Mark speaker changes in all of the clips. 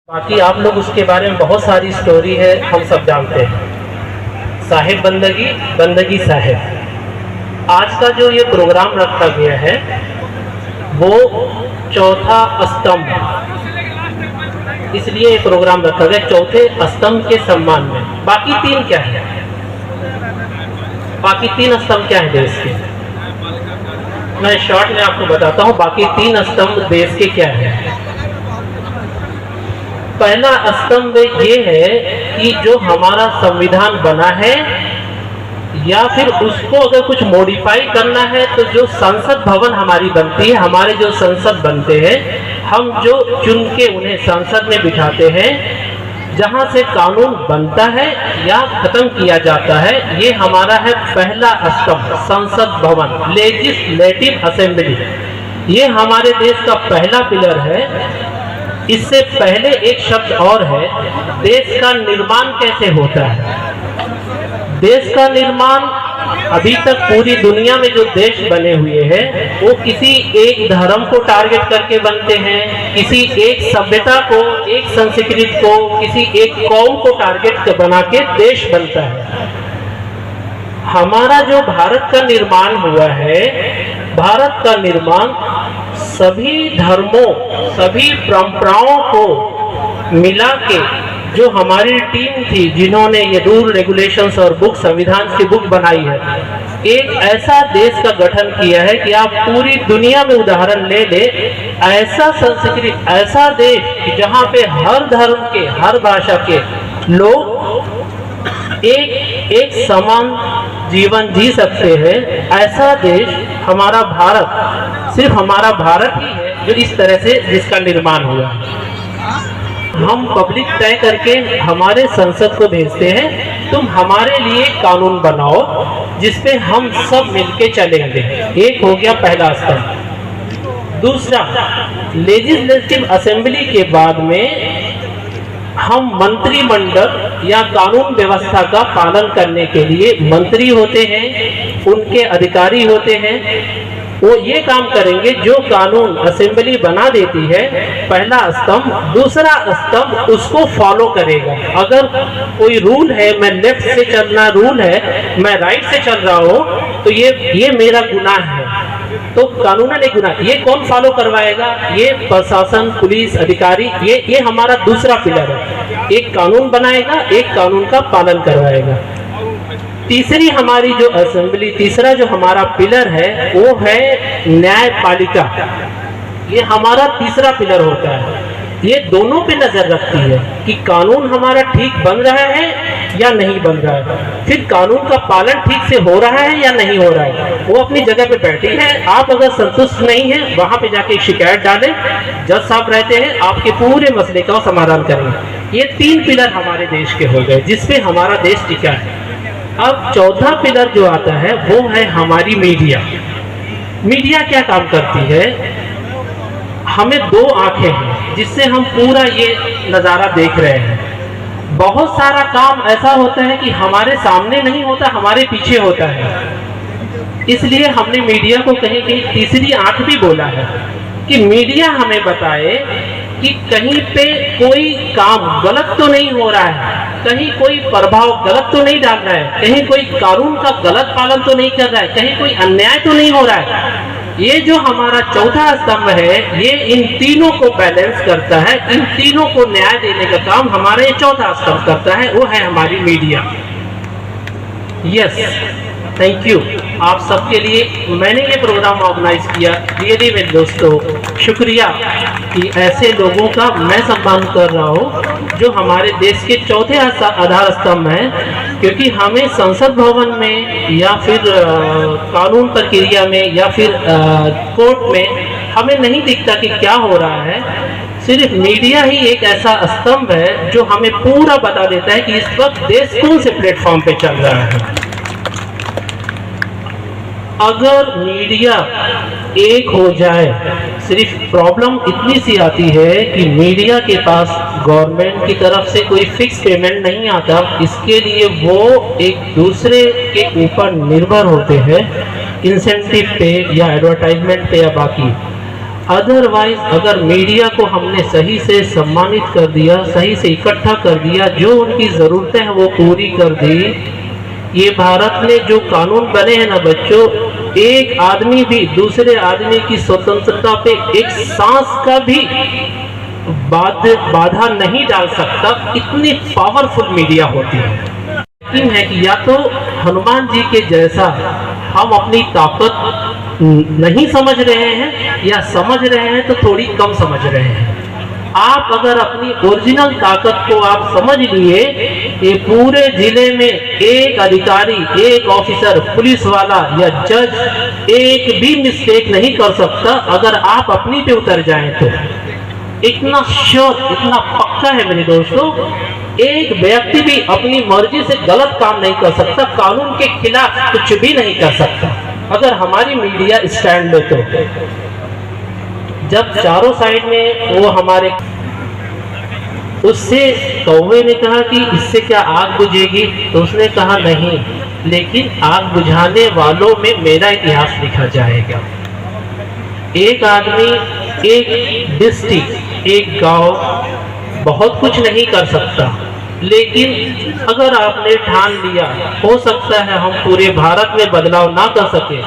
Speaker 1: बाकी आप लोग उसके बारे में बहुत सारी स्टोरी है, हम सब जानते हैं। साहिब बंदगी, बंदगी साहिब। आज का जो ये प्रोग्राम रखा गया है वो चौथा स्तंभ, इसलिए ये प्रोग्राम रखा गया चौथे स्तंभ के सम्मान में। बाकी तीन क्या है? बाकी तीन स्तंभ क्या है देश के? मैं शॉर्ट में आपको बताता हूँ बाकी तीन स्तंभ देश के क्या है। पहला स्तंभ ये है कि जो हमारा संविधान बना है या फिर उसको अगर कुछ मॉडिफाई करना है तो जो संसद भवन हमारी बनती है, हमारे जो संसद बनते हैं, हम जो चुन के उन्हें संसद में बिठाते हैं, जहां से कानून बनता है या खत्म किया जाता है, ये हमारा है पहला स्तंभ, संसद भवन, लेजिस्लेटिव असेंबली। ये हमारे देश का पहला पिलर है। इससे पहले एक शब्द और है, देश का निर्माण कैसे होता है। देश का निर्माण अभी तक पूरी दुनिया में जो देश बने हुए हैं वो किसी एक धर्म को टारगेट करके बनते हैं, किसी एक सभ्यता को, एक संस्कृति को, किसी एक कौम को टारगेट बना के देश बनता है। हमारा जो भारत का निर्माण हुआ है, भारत का निर्माण सभी धर्मों, सभी परंपराओं को मिला के जो हमारी टीम थी जिन्होंने ये रूल रेगुलेशंस और बुक, संविधान की बुक बनाई है, एक ऐसा देश का गठन किया है कि आप पूरी दुनिया में उदाहरण ले ले, ऐसा संस्कृति, ऐसा देश जहाँ पे हर धर्म के, हर भाषा के लोग एक समान जीवन जी सकते हैं, ऐसा देश हमारा भारत, सिर्फ हमारा भारत ही है जो इस तरह से जिसका निर्माण हुआ। हम पब्लिक तय करके हमारे संसद को भेजते हैं, तुम हमारे लिए कानून बनाओ जिसपे हम सब मिलके चलेंगे। एक हो गया पहला स्तंभ। दूसरा, लेजिस्लेटिव असेंबली के बाद में हम मंत्रिमंडल या कानून व्यवस्था का पालन करने के लिए मंत्री होते हैं, उनके अधिकारी होते हैं, वो ये काम करेंगे जो कानून असेंबली बना देती है, पहला स्तंभ। दूसरा स्तंभ उसको फॉलो करेगा। अगर कोई रूल है, मैं लेफ्ट से चलना रूल है, मैं राइट से चल रहा हूँ, तो ये मेरा गुनाह है, तो कानूनन एक गुनाह। ये कौन फॉलो करवाएगा? ये प्रशासन, पुलिस अधिकारी। ये हमारा दूसरा पिलर है। एक कानून बनाएगा, एक कानून का पालन करवाएगा। तीसरी हमारी जो असेंबली, तीसरा जो हमारा पिलर है वो है न्यायपालिका। ये हमारा तीसरा पिलर होता है। ये दोनों पे नजर रखती है कि कानून हमारा ठीक बन रहा है या नहीं बन रहा है, फिर कानून का पालन ठीक से हो रहा है या नहीं हो रहा है। वो अपनी जगह पे बैठी है, आप अगर संतुष्ट नहीं है वहां पे जाके शिकायत डालें, जज साहब रहते हैं, आपके पूरे मसले का समाधान करेंगे। ये तीन पिलर हमारे देश के हो गए जिसपे हमारा देश टिका है। अब चौथा पिलर जो आता है वो है हमारी मीडिया। मीडिया क्या काम करती है? हमें दो आंखें हैं जिससे हम पूरा ये नज़ारा देख रहे हैं। बहुत सारा काम ऐसा होता है कि हमारे सामने नहीं होता, हमारे पीछे होता है। इसलिए हमने मीडिया को कहीं कहीं तीसरी आंख भी बोला है कि मीडिया हमें बताए कि कहीं पे कोई काम गलत तो नहीं हो रहा है, कहीं कोई प्रभाव गलत तो नहीं डाल रहा है, कहीं कोई कानून का गलत पालन तो नहीं कर रहा है, कहीं कोई अन्याय तो नहीं हो रहा है। ये जो हमारा चौथा स्तंभ है, ये इन तीनों को बैलेंस करता है, इन तीनों को न्याय देने का काम हमारा ये चौथा स्तंभ करता है, वो है हमारी मीडिया। यस, थैंक यू आप सबके लिए मैंने ये प्रोग्राम ऑर्गेनाइज किया। रियली मेरे दोस्तों, शुक्रिया कि ऐसे लोगों का मैं सम्मान कर रहा हूँ जो हमारे देश के चौथे आधार स्तंभ हैं, क्योंकि हमें संसद भवन में या फिर कानून प्रक्रिया में या फिर कोर्ट में हमें नहीं दिखता कि क्या हो रहा है। सिर्फ मीडिया ही एक ऐसा स्तंभ है जो हमें पूरा बता देता है कि इस वक्त देश कौन से प्लेटफॉर्म पे चल रहा है। अगर मीडिया एक हो जाए, सिर्फ प्रॉब्लम इतनी सी आती है कि मीडिया के पास गवर्नमेंट की तरफ से कोई फिक्स पेमेंट नहीं आता, इसके लिए वो एक दूसरे के ऊपर निर्भर होते हैं, इंसेंटिव पे या एडवर्टाइजमेंट पे या बाकी। अदरवाइज अगर मीडिया को हमने सही से सम्मानित कर दिया, सही से इकट्ठा कर दिया, जो उनकी ज़रूरतें हैं वो पूरी कर दी, ये भारत में जो कानून बने हैं ना बच्चों, एक आदमी भी दूसरे आदमी की स्वतंत्रता पे एक सांस का भी बाधा नहीं डाल सकता। इतनी पावरफुल मीडिया होती है। यकीन है कि या तो हनुमान जी के जैसा हम अपनी ताकत नहीं समझ रहे हैं, या समझ रहे हैं तो थोड़ी कम समझ रहे हैं। आप अगर अपनी ओरिजिनल ताकत को आप समझ लिए, ये पूरे जिले में एक अधिकारी, एक ऑफिसर, पुलिस वाला या जज एक भी मिस्टेक नहीं कर सकता अगर आप अपनी पे उतर जाएं तो। इतना श्योर, इतना पक्का है मेरे दोस्तों, एक व्यक्ति भी अपनी मर्जी से गलत काम नहीं कर सकता, कानून के खिलाफ कुछ भी नहीं कर सकता अगर हमारी मीडिया स्टैंड ले तो। जब चारों साइड में वो हमारे, उससे कौवे ने कहा कि इससे क्या आग बुझेगी, तो उसने कहा नहीं, लेकिन आग बुझाने वालों में मेरा इतिहास लिखा जाएगा। एक आदमी, एक डिस्ट्रिक्ट, एक गांव बहुत कुछ नहीं कर सकता, लेकिन अगर आपने ठान लिया, हो सकता है हम पूरे भारत में बदलाव ना कर सके।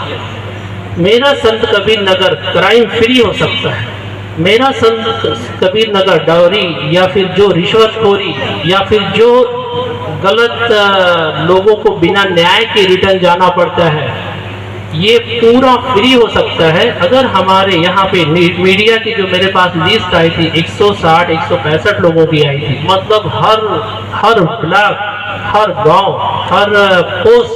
Speaker 1: मेरा संत कबीर नगर क्राइम फ्री हो सकता है, मेरा संत कबीर नगर डाउरी या फिर जो रिश्वतखोरी या फिर जो गलत लोगों को बिना न्याय के रिटर्न जाना पड़ता है, ये पूरा फ्री हो सकता है अगर हमारे यहाँ पे मीडिया की जो मेरे पास लिस्ट आई थी 160 165 लोगों की आई थी। मतलब हर ब्लॉक, हर गांव, हर पोस्ट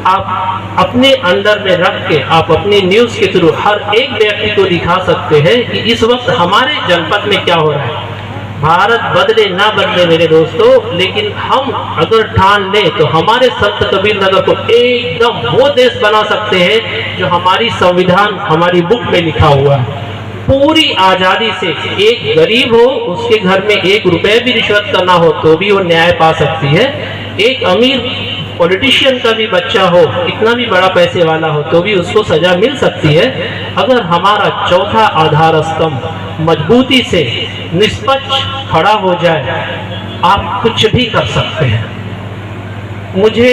Speaker 1: आप अपने अंडर में रख के आप अपनी न्यूज़ के थ्रू हर एक व्यक्ति को दिखा सकते हैं कि इस वक्त हमारे जनपद में क्या हो रहा है। भारत बदले ना बदले मेरे दोस्तों, लेकिन हम अगर ठान लें तो हमारे संत कबीर नगर को एकदम वो देश बना सकते हैं जो हमारी संविधान, हमारी बुक में लिखा हुआ है। पूरी आज़ादी से एक गरीब हो, उसके घर में 1 रुपये भी रिश्वत करना हो तो भी वो न्याय पा सकती है। एक अमीर पॉलिटिशियन का भी बच्चा हो, कितना भी बड़ा पैसे वाला हो, तो भी उसको सजा मिल सकती है अगर हमारा चौथा आधार स्तंभ मजबूती से निष्पक्ष खड़ा हो जाए। आप कुछ भी कर सकते हैं। मुझे